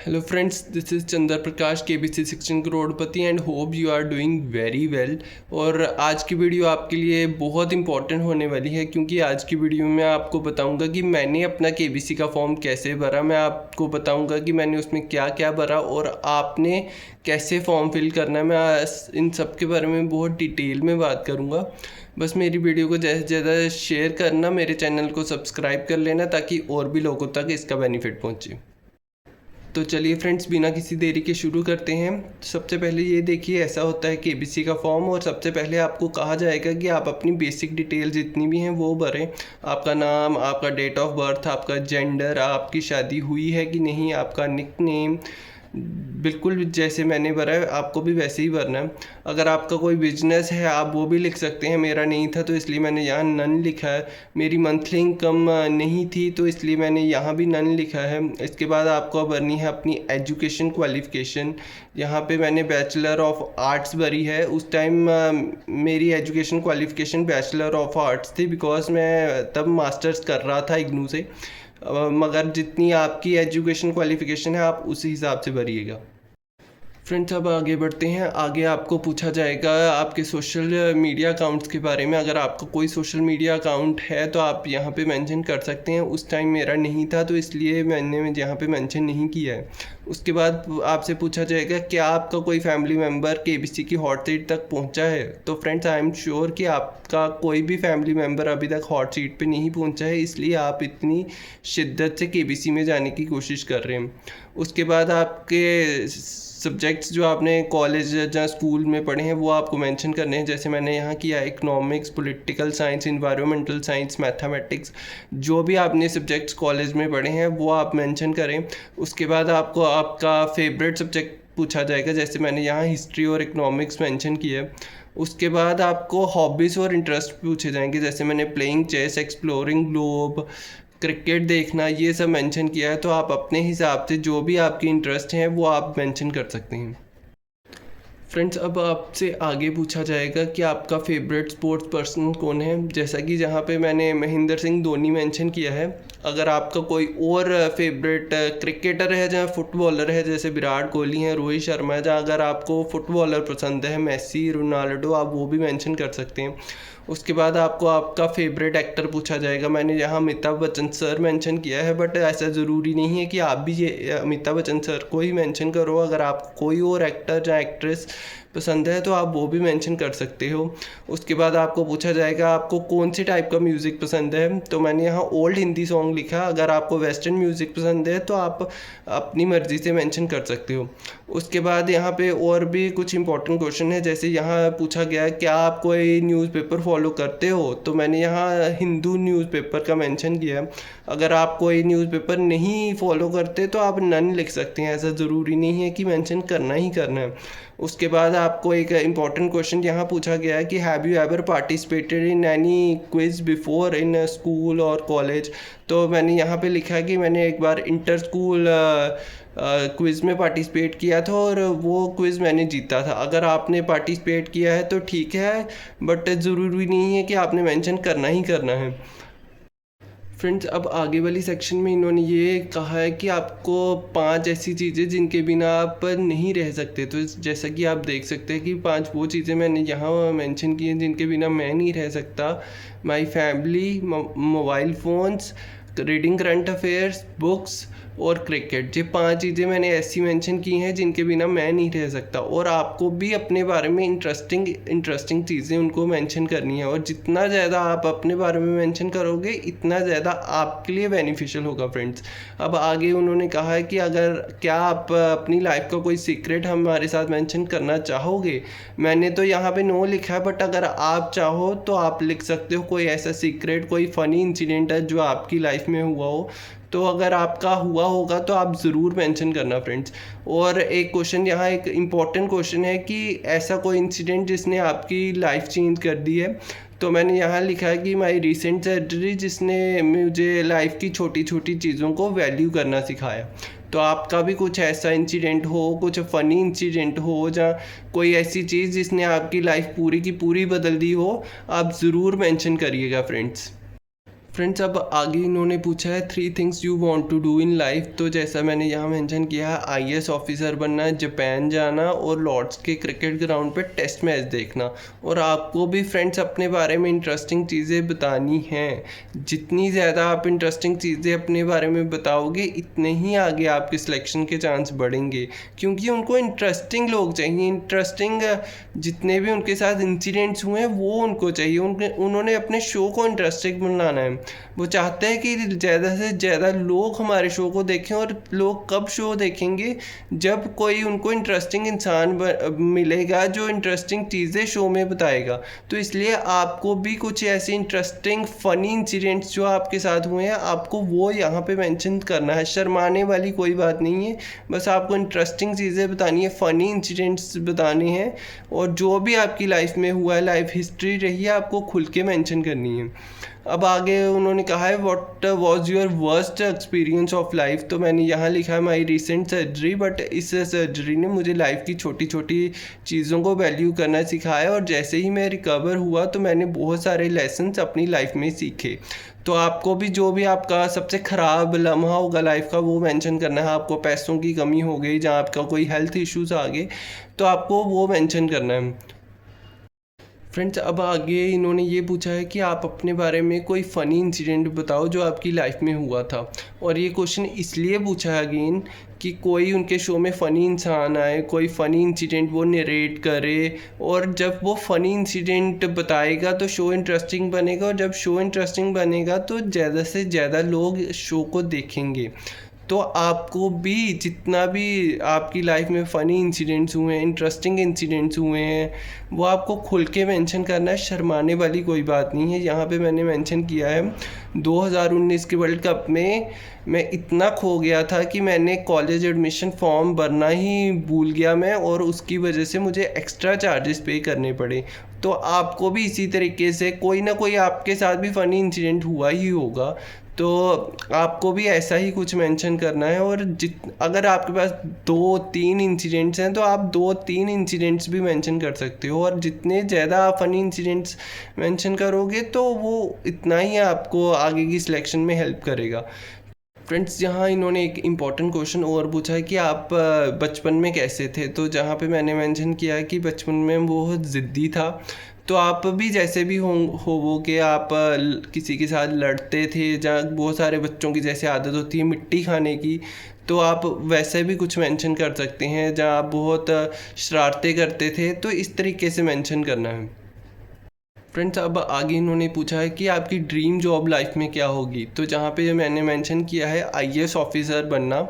Hello friends, this is Chandra Prakash KBC section Crorepati and hope you are doing very well. और आज की video आपके लिए बहुत इंपॉर्टेंट होने वाली है, क्योंकि आज की वीडियो में आपको बताऊंगा कि मैंने अपना KBC का फॉर्म कैसे भरा। मैं आपको बताऊंगा कि मैंने उसमें क्या क्या भरा और आपने कैसे फॉर्म फिल करना है। मैं इन सब के बारे में बहुत डिटेल में बात करूँगा। बस मेरी वीडियो को ज़्यादा से ज़्यादा शेयर करना, मेरे चैनल को सब्सक्राइब कर लेना ताकि और भी लोगों तक इसका बेनिफिट पहुँचे। तो चलिए फ्रेंड्स, बिना किसी देरी के शुरू करते हैं। सबसे पहले ये देखिए, ऐसा होता है KBC का फॉर्म। और सबसे पहले आपको कहा जाएगा कि आप अपनी बेसिक डिटेल जितनी भी हैं वो भरें। आपका नाम, आपका डेट ऑफ बर्थ, आपका जेंडर, आपकी शादी हुई है कि नहीं, आपका निक नेम, बिल्कुल जैसे मैंने भरा है आपको भी वैसे ही भरना है। अगर आपका कोई बिजनेस है आप वो भी लिख सकते हैं। मेरा नहीं था तो इसलिए मैंने यहाँ नन लिखा है। मेरी मंथली इनकम नहीं थी तो इसलिए मैंने यहाँ भी नन लिखा है। इसके बाद आपको भरनी है अपनी एजुकेशन क्वालिफ़िकेशन। यहाँ पे मैंने बैचलर ऑफ आर्ट्स भरी है। उस टाइम मेरी education qualification bachelor of arts थी, बिकॉज मैं तब मास्टर्स कर रहा था इग्नू से। मगर जितनी आपकी एजुकेशन क्वालिफ़िकेशन है आप उसी हिसाब से भरिएगा। फ्रेंड्स, अब आगे बढ़ते हैं। आगे आपको पूछा जाएगा आपके सोशल मीडिया अकाउंट्स के बारे में। अगर आपका कोई सोशल मीडिया अकाउंट है तो आप यहाँ पे मेंशन कर सकते हैं। उस टाइम मेरा नहीं था तो इसलिए मैंने यहाँ पे मेंशन नहीं किया है। उसके बाद आपसे पूछा जाएगा क्या आपका कोई फैमिली मेम्बर KBC की हॉट सीट तक पहुँचा है। तो फ्रेंड्स, आई एम श्योर कि आपका कोई भी फैमिली मेम्बर अभी तक हॉट सीट पर नहीं पहुँचा है, इसलिए आप इतनी शिद्दत से KBC में जाने की कोशिश कर रहे हैं। उसके बाद आपके सब्जेक्ट्स जो आपने कॉलेज या स्कूल में पढ़े हैं वो आपको मेंशन करने हैं। जैसे मैंने यहाँ किया economics, political science, environmental science, mathematics, जो भी आपने सब्जेक्ट्स कॉलेज में पढ़े हैं वो आप मेंशन करें। उसके बाद आपको आपका फेवरेट सब्जेक्ट पूछा जाएगा। जैसे मैंने यहाँ हिस्ट्री और इकोनॉमिक्स मेंशन किया है। उसके बाद आपको हॉबीज़ और इंटरेस्ट पूछे जाएंगे। जैसे मैंने playing chess, exploring globe, cricket देखना, ये सब मेंशन किया है। तो आप अपने हिसाब से जो भी आपकी इंटरेस्ट हैं वो आप मेंशन कर सकते हैं। फ्रेंड्स, अब आपसे आगे पूछा जाएगा कि आपका फेवरेट स्पोर्ट्स पर्सन कौन है। जैसा कि जहाँ पे मैंने महेंद्र सिंह धोनी मेंशन किया है। अगर आपका कोई और फेवरेट क्रिकेटर है, जहाँ फुटबॉलर है, जैसे विराट कोहली हैं, रोहित शर्मा है, जहाँ अगर आपको फुटबॉलर पसंद है, मेसी, रोनाल्डो, आप वो भी मेंशन कर सकते हैं। उसके बाद आपको आपका फेवरेट एक्टर पूछा जाएगा। मैंने यहाँ अमिताभ बच्चन सर मेंशन किया है, बट ऐसा ज़रूरी नहीं है कि आप भी ये अमिताभ बच्चन सर को ही मेंशन करो। अगर आपको कोई और एक्टर या एक्ट्रेस पसंद है तो आप वो भी मेंशन कर सकते हो। उसके बाद आपको पूछा जाएगा आपको कौन सी टाइप का म्यूज़िक पसंद है। तो मैंने यहाँ ओल्ड हिंदी सॉन्ग लिखा। अगर आपको वेस्टर्न म्यूज़िक पसंद है तो आप अपनी मर्ज़ी से मेंशन कर सकते हो। उसके बाद यहाँ पे और भी कुछ इंपॉर्टेंट क्वेश्चन है। जैसे यहाँ पूछा गया है क्या आप कोई न्यूज़पेपर फॉलो करते हो। तो मैंने यहाँ हिंदू न्यूज़पेपर का मेंशन किया है। अगर आप कोई न्यूज़पेपर नहीं फॉलो करते तो आप नन लिख सकते हैं। ऐसा ज़रूरी नहीं है कि मेंशन करना ही करना है। उसके बाद आपको एक इम्पॉर्टेंट क्वेश्चन यहाँ पूछा गया है कि have you ever participated in any quiz before in school और कॉलेज। तो मैंने यहाँ पे लिखा है कि मैंने एक बार इंटर स्कूल क्विज़ में पार्टिसिपेट किया था और वो क्विज़ मैंने जीता था। अगर आपने पार्टिसिपेट किया है तो ठीक है, बट ज़रूरी नहीं है कि आपने मेंशन करना ही करना है। फ्रेंड्स, अब आगे वाली सेक्शन में इन्होंने ये कहा है कि आपको 5 ऐसी चीज़ें जिनके बिना आप नहीं रह सकते। तो जैसा कि आप देख सकते हैं कि 5 वो चीज़ें मैंने यहाँ मेंशन की हैं जिनके बिना मैं नहीं रह सकता। My family, mobile phones, reading current affairs, books और क्रिकेट। ये 5 चीज़ें मैंने ऐसी मेंशन की हैं जिनके बिना मैं नहीं रह सकता। और आपको भी अपने बारे में इंटरेस्टिंग चीज़ें उनको मेंशन करनी है। और जितना ज़्यादा आप अपने बारे में मेंशन करोगे इतना ज़्यादा आपके लिए बेनिफिशियल होगा। फ्रेंड्स, अब आगे उन्होंने कहा है कि अगर क्या आप अपनी लाइफ का कोई सीक्रेट हमारे साथ मेंशन करना चाहोगे। मैंने तो यहाँ पे नो लिखा है, बट अगर आप चाहो तो आप लिख सकते हो कोई ऐसा सीक्रेट, कोई फ़नी इंसिडेंट है जो आपकी लाइफ में हुआ हो। तो अगर आपका हुआ होगा तो आप ज़रूर मेंशन करना फ्रेंड्स। और एक क्वेश्चन यहाँ, एक इम्पॉर्टेंट क्वेश्चन है कि ऐसा कोई इंसिडेंट जिसने आपकी लाइफ चेंज कर दी है। तो मैंने यहाँ लिखा है कि माई रिसेंट सर्जरी, जिसने मुझे लाइफ की छोटी छोटी चीज़ों को वैल्यू करना सिखाया। तो आपका भी कुछ ऐसा इंसिडेंट हो, कुछ फ़नी इंसिडेंट हो, या कोई ऐसी चीज़ जिसने आपकी लाइफ पूरी की पूरी बदल दी हो, आप ज़रूर मेंशन करिएगा फ्रेंड्स। फ्रेंड्स अब आगे इन्होंने पूछा है 3 things you want to do in life. तो जैसा मैंने यहाँ मेंशन किया है, आईएएस ऑफिसर बनना, जापान जाना और लॉर्ड्स के क्रिकेट ग्राउंड पे टेस्ट मैच देखना। और आपको भी फ्रेंड्स अपने बारे में इंटरेस्टिंग चीज़ें बतानी हैं। जितनी ज़्यादा आप इंटरेस्टिंग चीज़ें अपने बारे में बताओगे इतने ही आगे आपके सिलेक्शन के चांस बढ़ेंगे, क्योंकि उनको इंटरेस्टिंग लोग चाहिए। इंटरेस्टिंग जितने भी उनके साथ इंसिडेंट्स हुए हैं वो उनको चाहिए। उन्होंने अपने शो को इंटरेस्टिंग बनाना है। वो चाहते हैं कि ज़्यादा से ज़्यादा लोग हमारे शो को देखें। और लोग कब शो देखेंगे? जब कोई उनको इंटरेस्टिंग इंसान मिलेगा जो इंटरेस्टिंग चीज़ें शो में बताएगा। तो इसलिए आपको भी कुछ ऐसे इंटरेस्टिंग फ़नी इंसिडेंट्स जो आपके साथ हुए हैं आपको वो यहाँ पे मेंशन करना है। शर्माने वाली कोई बात नहीं है, बस आपको इंटरेस्टिंग चीज़ें बतानी है, फ़नी इंसिडेंट्स बताने हैं। और जो भी आपकी लाइफ में हुआ है, लाइफ हिस्ट्री रही है, आपको खुल के मेंशन करनी है। अब आगे उन्होंने कहा है what was your worst experience of life. तो मैंने यहाँ लिखा है माई रिसेंट सर्जरी। बट इस सर्जरी ने मुझे लाइफ की छोटी छोटी चीज़ों को वैल्यू करना सिखाया। और जैसे ही मैं रिकवर हुआ तो मैंने बहुत सारे लेसन्स अपनी लाइफ में सीखे। तो आपको भी जो भी आपका सबसे ख़राब लम्हा होगा लाइफ का वो मेंशन करना है। आपको पैसों की कमी हो गई, जहाँ आपका कोई हेल्थ इश्यूज़ आ गए, तो आपको वो मेंशन करना है। फ्रेंड्स अब आगे इन्होंने ये पूछा है कि आप अपने बारे में कोई फ़नी इंसिडेंट बताओ जो आपकी लाइफ में हुआ था। और ये क्वेश्चन इसलिए पूछा है अगेन कि कोई उनके शो में फ़नी इंसान आए, कोई फ़नी इंसिडेंट वो नरेट करे। और जब वो फ़नी इंसिडेंट बताएगा तो शो इंटरेस्टिंग बनेगा। और जब शो इंटरेस्टिंग बनेगा तो ज़्यादा से ज़्यादा लोग शो को देखेंगे। तो आपको भी जितना भी आपकी लाइफ में फ़नी इंसिडेंट्स हुए हैं, इंटरेस्टिंग इंसिडेंट्स हुए हैं, वो आपको खुल के मेंशन करना है। शर्माने वाली कोई बात नहीं है। यहाँ पे मैंने मेंशन किया है 2019 के वर्ल्ड कप में मैं इतना खो गया था कि मैंने कॉलेज एडमिशन फॉर्म भरना ही भूल गया मैं, और उसकी वजह से मुझे एक्स्ट्रा चार्जेस पे करने पड़े। तो आपको भी इसी तरीके से कोई ना कोई आपके साथ भी फ़नी इंसिडेंट हुआ ही होगा। तो आपको भी ऐसा ही कुछ मेंशन करना है। और अगर आपके पास 2-3 इंसिडेंट्स हैं तो आप 2-3 इंसिडेंट्स भी मेंशन कर सकते हो। और जितने ज़्यादा आप फ़नी इंसिडेंट्स मेंशन करोगे तो वो इतना ही आपको आगे की सिलेक्शन में हेल्प करेगा। फ्रेंड्स यहाँ इन्होंने एक इम्पॉर्टेंट क्वेश्चन और पूछा है कि आप बचपन में कैसे थे। तो जहाँ पे मैंने मेंशन किया है कि बचपन में बहुत ज़िद्दी था। तो आप भी जैसे भी हो कि आप किसी के साथ लड़ते थे, जहाँ बहुत सारे बच्चों की जैसे आदत होती है मिट्टी खाने की, तो आप वैसे भी कुछ मेंशन कर सकते हैं। जहाँ आप बहुत शरारतें करते थे तो इस तरीके से मेंशन करना है। फ्रेंड्स अब आगे इन्होंने पूछा है कि आपकी ड्रीम जॉब लाइफ में क्या होगी। तो जहाँ पे मैंने मेंशन किया है आईएएस ऑफिसर बनना।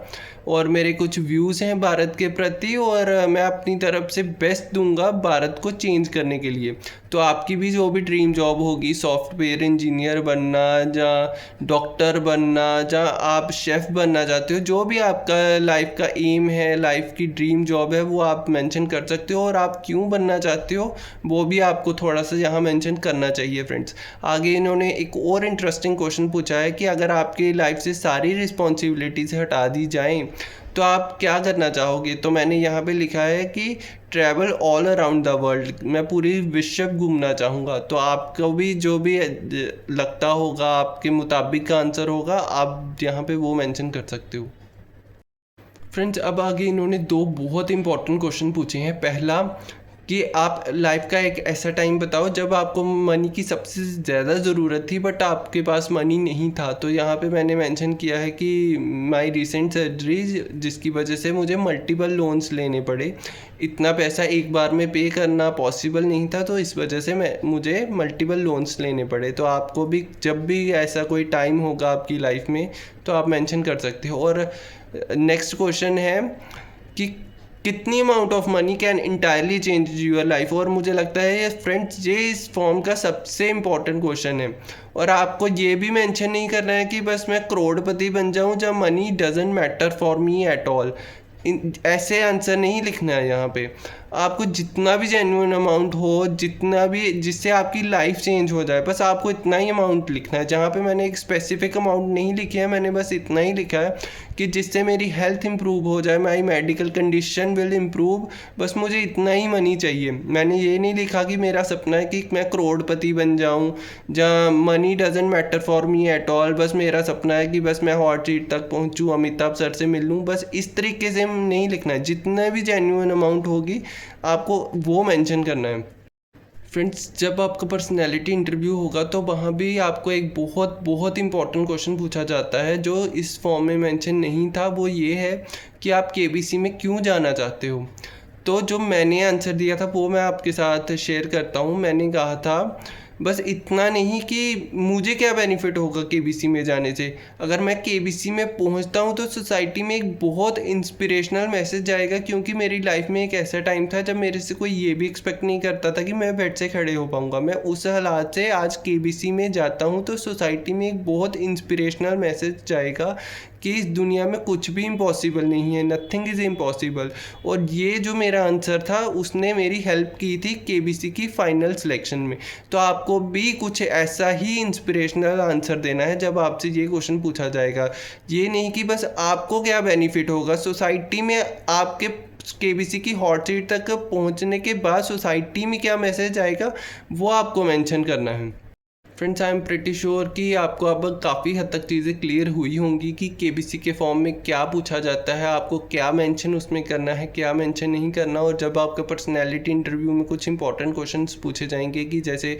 और मेरे कुछ व्यूज़ हैं भारत के प्रति, और मैं अपनी तरफ से बेस्ट दूंगा भारत को चेंज करने के लिए। तो आपकी भी जो भी ड्रीम जॉब होगी, सॉफ्टवेयर इंजीनियर बनना, या डॉक्टर बनना, या आप शेफ़ बनना चाहते हो, जो भी आपका लाइफ का एम है, लाइफ की ड्रीम जॉब है, वो आप मेंशन कर सकते हो। और आप क्यों बनना चाहते हो वो भी आपको थोड़ा सा यहाँ मेंशन करना चाहिए। फ्रेंड्स आगे इन्होंने एक और इंटरेस्टिंग क्वेश्चन पूछा है कि अगर आपकी लाइफ से सारी रिस्पॉन्सिबिलिटीज़ हटा दी जाएं तो आप क्या करना चाहोगे। तो मैंने यहाँ पे लिखा है कि travel all around the world, मैं पूरी विश्व घूमना चाहूँगा। तो आपको भी जो भी लगता होगा आपके मुताबिक का आंसर होगा, आप यहाँ पे वो मेंशन कर सकते हो। फ्रेंड्स अब आगे इन्होंने 2 बहुत इंपॉर्टेंट क्वेश्चन पूछे हैं। पहला कि आप लाइफ का एक ऐसा टाइम बताओ जब आपको मनी की सबसे ज़्यादा ज़रूरत थी बट आपके पास मनी नहीं था। तो यहाँ पे मैंने मेंशन किया है कि माय रिसेंट सर्जरी, जिसकी वजह से मुझे मल्टीपल लोन्स लेने पड़े। इतना पैसा एक बार में पे करना पॉसिबल नहीं था, तो इस वजह से मुझे मल्टीपल लोन्स लेने पड़े। तो आपको भी जब भी ऐसा कोई टाइम होगा आपकी लाइफ में तो आप मेंशन कर सकते हो। और नेक्स्ट क्वेश्चन है कि कितनी amount of money can entirely change your life. और मुझे लगता है ये फ्रेंड्स ये इस फॉर्म का सबसे इम्पॉर्टेंट क्वेश्चन है। और आपको ये भी मेंशन नहीं करना है कि बस मैं करोड़पति बन जाऊं जब money doesn't matter for me at all. ऐसे आंसर नहीं लिखना है यहाँ पे। आपको जितना भी जेन्युइन अमाउंट हो, जितना भी जिससे आपकी लाइफ चेंज हो जाए, बस आपको इतना ही अमाउंट लिखना है। जहाँ पे मैंने एक स्पेसिफिक अमाउंट नहीं लिखी है, मैंने बस इतना ही लिखा है कि जिससे मेरी हेल्थ इंप्रूव हो जाए, my medical condition will improve, बस मुझे इतना ही मनी चाहिए। मैंने ये नहीं लिखा कि मेरा सपना है कि मैं करोड़पति बन जाऊँ, जहाँ money doesn't matter for me at all, बस मेरा सपना है कि बस मैं हॉट सीट तक पहुँचूँ, अमिताभ सर से मिल लूँ। बस इस तरीके से नहीं लिखना है। जितना भी जेन्युइन अमाउंट होगी आपको वो मेंशन करना है। फ्रेंड्स, जब आपका पर्सनैलिटी इंटरव्यू होगा तो वहाँ भी आपको एक बहुत बहुत इंपॉर्टेंट क्वेश्चन पूछा जाता है जो इस फॉर्म में मेंशन नहीं था। वो ये है कि आप केबीसी में क्यों जाना चाहते हो। तो जो मैंने आंसर दिया था वो मैं आपके साथ शेयर करता हूँ। मैंने कहा था बस इतना नहीं कि मुझे क्या बेनिफिट होगा केबीसी में जाने से। अगर मैं केबीसी में पहुंचता हूं तो सोसाइटी में एक बहुत इंस्पिरेशनल मैसेज जाएगा, क्योंकि मेरी लाइफ में एक ऐसा टाइम था जब मेरे से कोई ये भी एक्सपेक्ट नहीं करता था कि मैं बेड से खड़े हो पाऊंगा। मैं उस हालात से आज केबीसी में जाता हूं तो सोसाइटी में एक बहुत इंस्पिरेशनल मैसेज जाएगा कि इस दुनिया में कुछ भी इम्पॉसिबल नहीं है, नथिंग इज़ इम्पॉसिबल। और ये जो मेरा आंसर था उसने मेरी हेल्प की थी केबीसी की फाइनल सिलेक्शन में। तो आपको भी कुछ ऐसा ही इंस्पिरेशनल आंसर देना है जब आपसे ये क्वेश्चन पूछा जाएगा। ये नहीं कि बस आपको क्या बेनिफिट होगा, सोसाइटी में आपके केबीसी की हॉट सीट तक पहुंचने के बाद सोसाइटी में क्या मैसेज आएगा वो आपको मेंशन करना है। Friends, I am pretty sure कि आपको अब काफ़ी हद तक चीज़ें क्लियर हुई होंगी कि केबीसी के फॉर्म में क्या पूछा जाता है, आपको क्या मेंशन उसमें करना है, क्या मेंशन नहीं करना। और जब आपका पर्सनैलिटी इंटरव्यू में कुछ इंपॉर्टेंट क्वेश्चंस पूछे जाएंगे कि जैसे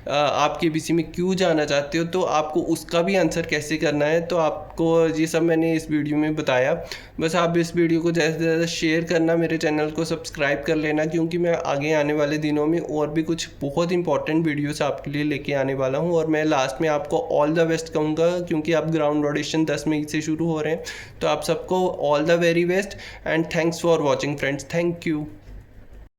आप केबीसी में क्यों जाना चाहते हो, तो आपको उसका भी आंसर कैसे करना है। तो आपको ये सब मैंने इस वीडियो में बताया। बस आप इस वीडियो को ज़्यादा से ज़्यादा शेयर करना, मेरे चैनल को सब्सक्राइब कर लेना, क्योंकि मैं आगे आने वाले दिनों में और भी कुछ बहुत इंपॉर्टेंट वीडियोस आपके लिए लेके आने वाला हूँ। और मैं लास्ट में आपको ऑल द बेस्ट कहूँगा, क्योंकि आप ग्राउंड ऑडिशन 10 मई से शुरू हो रहे हैं। तो आप सबको all the very best and thanks for watching friends. Thank you.